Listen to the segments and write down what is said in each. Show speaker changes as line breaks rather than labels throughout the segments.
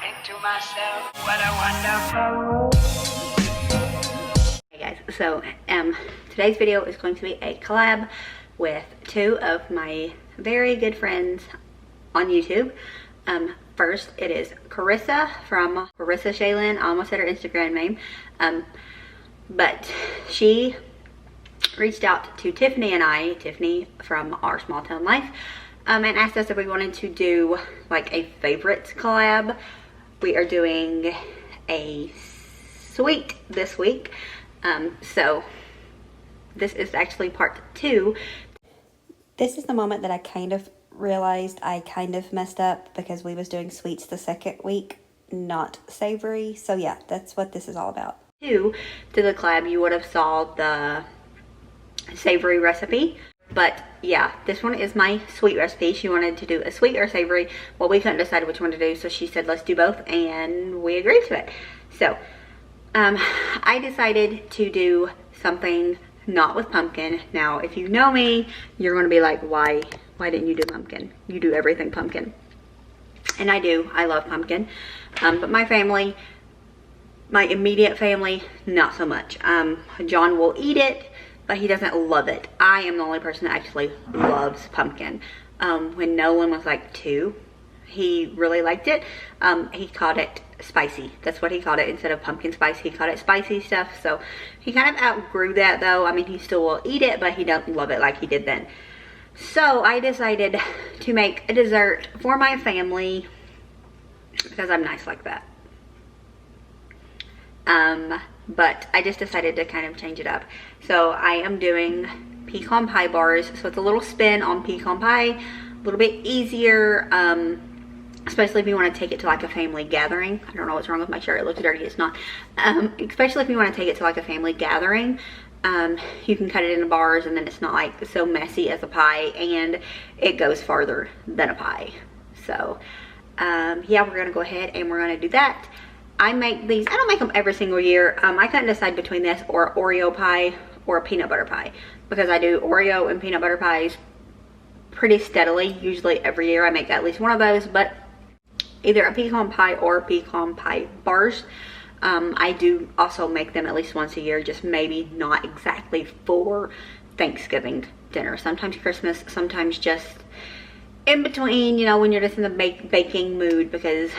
into myself. What a wonderful.
Hey guys, so today's video is going to be a collab with two of my very good friends on YouTube. First, it is Kerissa from Kerissa Shaylin. I almost said her Instagram name. But she reached out to Tiffany and I, Tiffany from Our Small Town Life, and asked us if we wanted to do like a favorites collab. We are doing a sweet this week. So this is actually part 2. This is the moment that I kind of realized I kind of messed up because we was doing sweets the second week, not savory. So yeah, that's what this is all about. To the collab, you would have saw the savory recipe, but yeah, this one is my sweet recipe. She wanted to do a sweet or savory. Well, we couldn't decide which one to do, so she said let's do both, and we agreed to it. So I decided to do something not with pumpkin. Now if you know me, you're going to be like, why didn't you do pumpkin? You do everything pumpkin. And I do. I love pumpkin. But my family, my immediate family, not so much. John will eat it, but he doesn't love it. I am the only person that actually loves pumpkin. When Nolan was like 2, he really liked it. He called it spicy. That's what he called it. Instead of pumpkin spice, he called it spicy stuff. So he kind of outgrew that though. I mean, he still will eat it, but he doesn't love it like he did then. So I decided to make a dessert for my family because I'm nice like that. But I just decided to kind of change it up. So I am doing pecan pie bars. So it's a little spin on pecan pie, a little bit easier, especially if you want to take it to like a family gathering. I don't know what's wrong with my shirt. It looks dirty. It's not. Especially if you want to take it to like a family gathering. You can cut it into bars and then it's not like so messy as a pie, and it goes farther than a pie. So yeah, we're gonna go ahead and we're gonna do that. I make these, I don't make them every single year. I couldn't decide between this or Oreo pie or a peanut butter pie, because I do Oreo and peanut butter pies pretty steadily. Usually every year I make at least one of those, but either a pecan pie or pecan pie bars. I do also make them at least once a year, just maybe not exactly for Thanksgiving dinner. Sometimes Christmas, sometimes just in between, you know, when you're just in the baking mood, because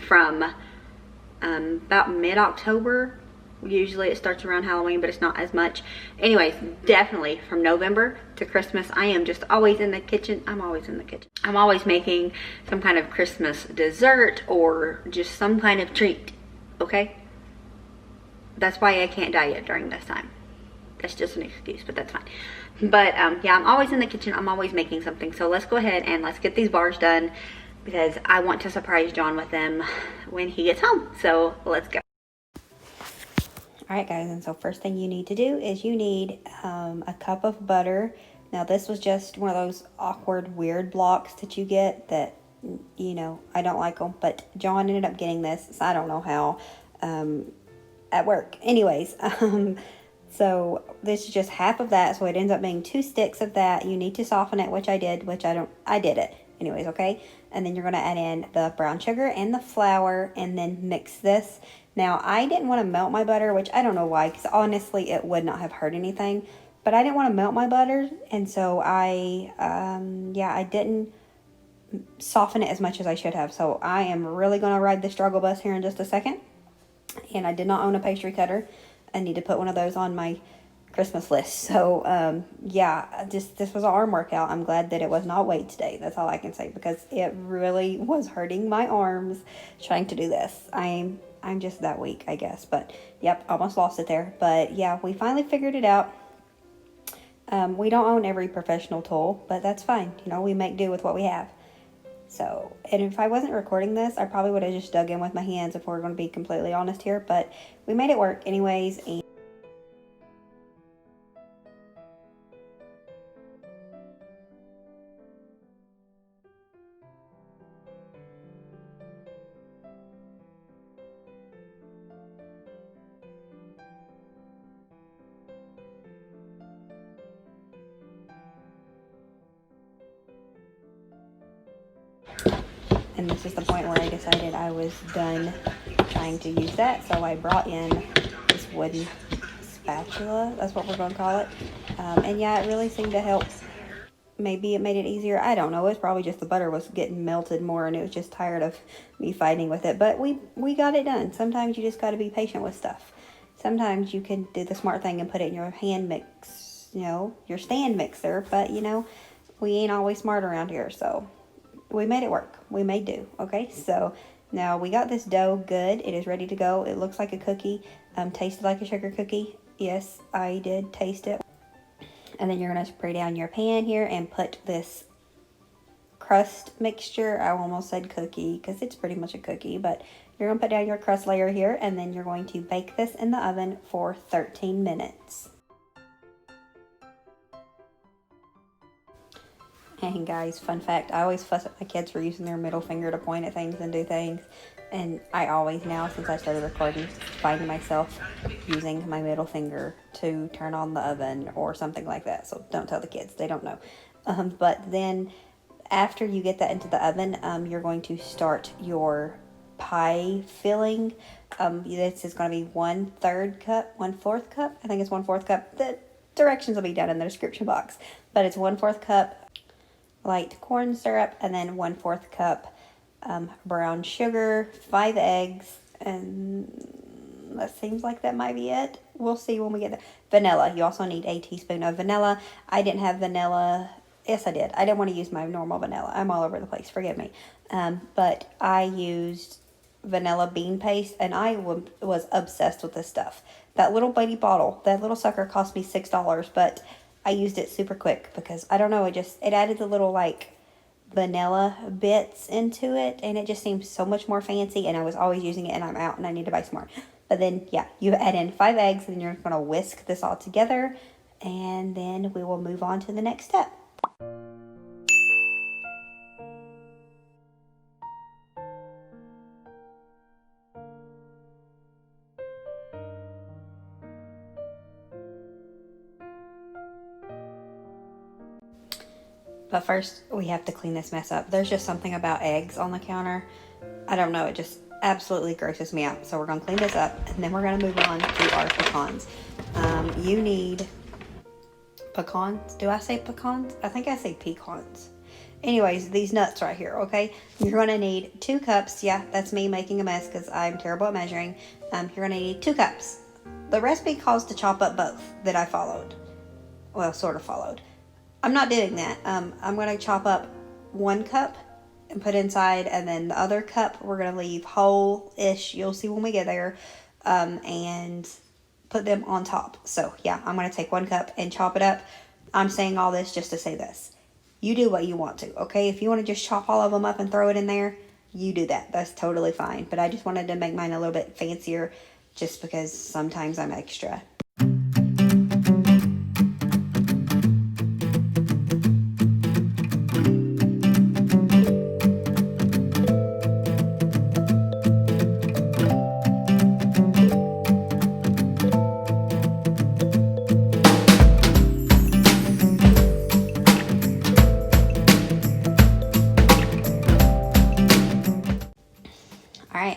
from about mid-October, usually it starts around Halloween, but it's not as much. Anyways, definitely from November to Christmas, I am just always in the kitchen. I'm always in the kitchen. I'm always making some kind of Christmas dessert or just some kind of treat, okay? That's why I can't diet during this time. That's just an excuse, but that's fine. But yeah, I'm always in the kitchen. I'm always making something. So let's go ahead and let's get these bars done, because I want to surprise John with them when he gets home. So let's go. Alright guys, and so first thing you need to do is you need a cup of butter. Now this was just one of those awkward, weird blocks that you get that, you know, I don't like them. But John ended up getting this, so I don't know how, at work. Anyways, so this is just half of that, so it ends up being 2 sticks of that. You need to soften it, which I did, I did it. Anyways, okay? And then you're going to add in the brown sugar and the flour and then mix this. Now, I didn't want to melt my butter, which I don't know why, because honestly, it would not have hurt anything. But I didn't want to melt my butter, and so I didn't soften it as much as I should have. So I am really going to ride the struggle bus here in just a second. And I did not own a pastry cutter. I need to put one of those on my Christmas list. So yeah, this was an arm workout. I'm glad that it was not weights day. That's all I can say, because it really was hurting my arms trying to do this. I'm just that weak, I guess. But yep, almost lost it there. But yeah, we finally figured it out. We don't own every professional tool, but that's fine. You know, we make do with what we have. So, and if I wasn't recording this, I probably would have just dug in with my hands, if we're going to be completely honest here. But we made it work anyways. And this is the point where I decided I was done trying to use that. So I brought in this wooden spatula. That's what we're going to call it. And yeah, it really seemed to help. Maybe it made it easier. I don't know. It's probably just the butter was getting melted more and it was just tired of me fighting with it. But we got it done. Sometimes you just got to be patient with stuff. Sometimes you can do the smart thing and put it in your hand mix, your stand mixer. But, we ain't always smart around here. So we made it work. We made do. Okay, so now we got this dough good. It is ready to go. It looks like a cookie. Tasted like a sugar cookie. Yes, I did taste it. And then you're going to spray down your pan here and put this crust mixture. I almost said cookie because it's pretty much a cookie, but you're going to put down your crust layer here, and then you're going to bake this in the oven for 13 minutes. And guys, fun fact, I always fuss at my kids for using their middle finger to point at things and do things. And I always now, since I started recording, find myself using my middle finger to turn on the oven or something like that. So don't tell the kids, they don't know. But then after you get that into the oven, you're going to start your pie filling. This is going to be 1/3 cup, 1/4 cup. I think it's 1/4 cup. The directions will be down in the description box. But it's 1/4 cup light corn syrup, and then 1/4 cup brown sugar, 5 eggs, and that seems like that might be it. We'll see when we get there. Vanilla. You also need a teaspoon of vanilla. I didn't have vanilla. Yes, I did. I didn't want to use my normal vanilla. I'm all over the place. Forgive me. But I used vanilla bean paste, and I was obsessed with this stuff. That little bitty bottle, that little sucker cost me $6, but I used it super quick because, I don't know, it added the little, vanilla bits into it, and it just seems so much more fancy, and I was always using it, and I'm out, and I need to buy some more. But then, yeah, you add in 5 eggs, and you're going to whisk this all together, and then we will move on to the next step. But first, we have to clean this mess up. There's just something about eggs on the counter. I don't know, it just absolutely grosses me out. So we're going to clean this up, and then we're going to move on to our pecans. You need pecans. Do I say pecans? I think I say pecans. Anyways, these nuts right here, okay? You're going to need 2 cups. Yeah, that's me making a mess because I'm terrible at measuring. You're going to need 2 cups. The recipe calls to chop up both that I followed. Well, sort of followed. I'm not doing that. I'm going to chop up 1 cup and put inside, and then the other cup we're going to leave whole-ish. You'll see when we get there, and put them on top. So, yeah, I'm going to take 1 cup and chop it up. I'm saying all this just to say this. You do what you want to, okay? If you want to just chop all of them up and throw it in there, you do that. That's totally fine. But I just wanted to make mine a little bit fancier just because sometimes I'm extra.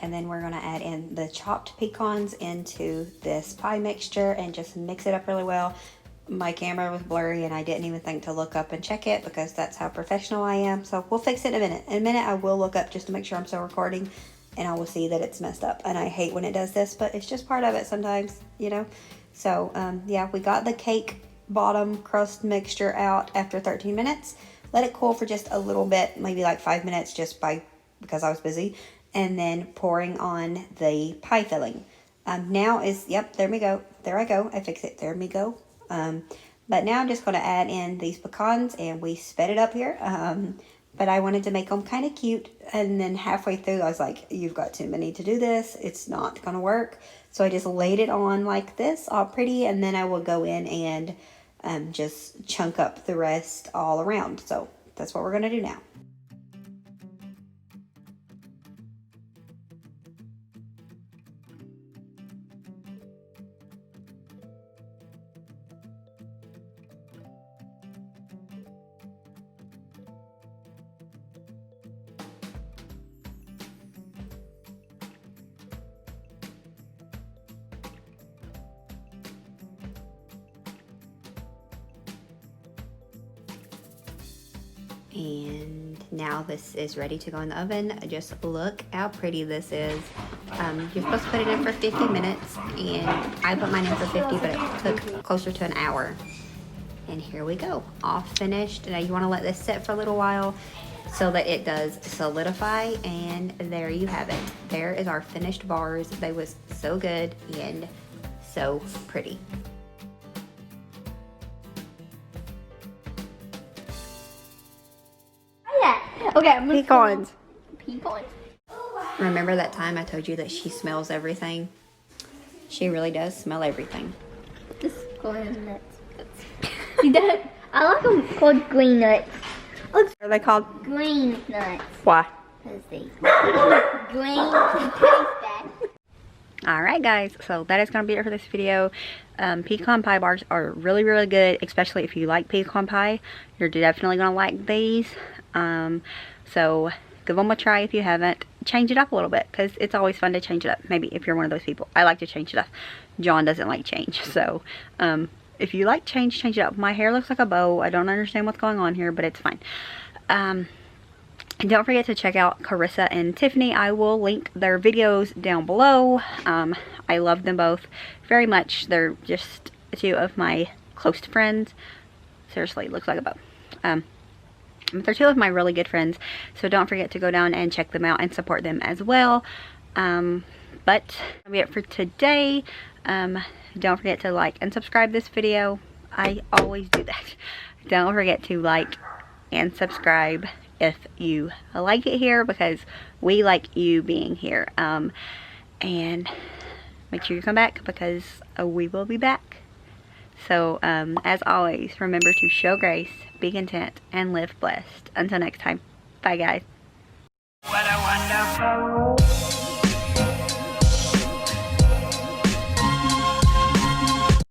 And then we're going to add in the chopped pecans into this pie mixture and just mix it up really well. My camera was blurry and I didn't even think to look up and check it because that's how professional I am. So we'll fix it in a minute. In a minute I will look up just to make sure I'm still recording, and I will see that it's messed up. And I hate when it does this, but it's just part of it sometimes, So yeah, we got the cake bottom crust mixture out after 13 minutes. Let it cool for just a little bit, maybe like 5 minutes because I was busy. And then pouring on the pie filling. There we go. There I go. I fix it. There we go. But now I'm just going to add in these pecans, and we sped it up here. But I wanted to make them kind of cute. And then halfway through, I was like, you've got too many to do this. It's not going to work. So I just laid it on like this, all pretty. And then I will go in and just chunk up the rest all around. So that's what we're going to do now. And now this is ready to go in the oven. Just look how pretty this is. You're supposed to put it in for 50 minutes, and I put mine in for 50, but it took closer to an hour. And here we go, all finished. Now you want to let this sit for a little while so that it does solidify, and there you have it. There is our finished bars. They was so good and so pretty.
Okay, I'm gonna
Pecans.
Pecans.
Remember that time I told you that she smells everything? She really does smell everything.
Just green nuts. You don't. I like them called green nuts.
What are they called?
Green nuts.
Why?
Because they green and taste bad.
Alright guys, so that is going to be it for this video. Pecan pie bars are really, really good, especially if you like pecan pie. You're definitely going to like these. So give them a try if you haven't. Change it up a little bit, because it's always fun to change it up. Maybe if you're one of those people. I like to change it up. John doesn't like change. So if you like change, change it up. My hair looks like a bow. I don't understand what's going on here, but it's fine. And don't forget to check out Kerissa and Tiffany. I will link their videos down below. I love them both very much. They're just two of my close friends. Seriously, it looks like a bow. But they're two of my really good friends. So don't forget to go down and check them out and support them as well. But that'll be it for today. Don't forget to like and subscribe this video. I always do that. Don't forget to like and subscribe if you like it here, because we like you being here. And make sure you come back, because we will be back. So as always, remember to show grace, be content, and live blessed. Until next time, bye guys.
What a wonderful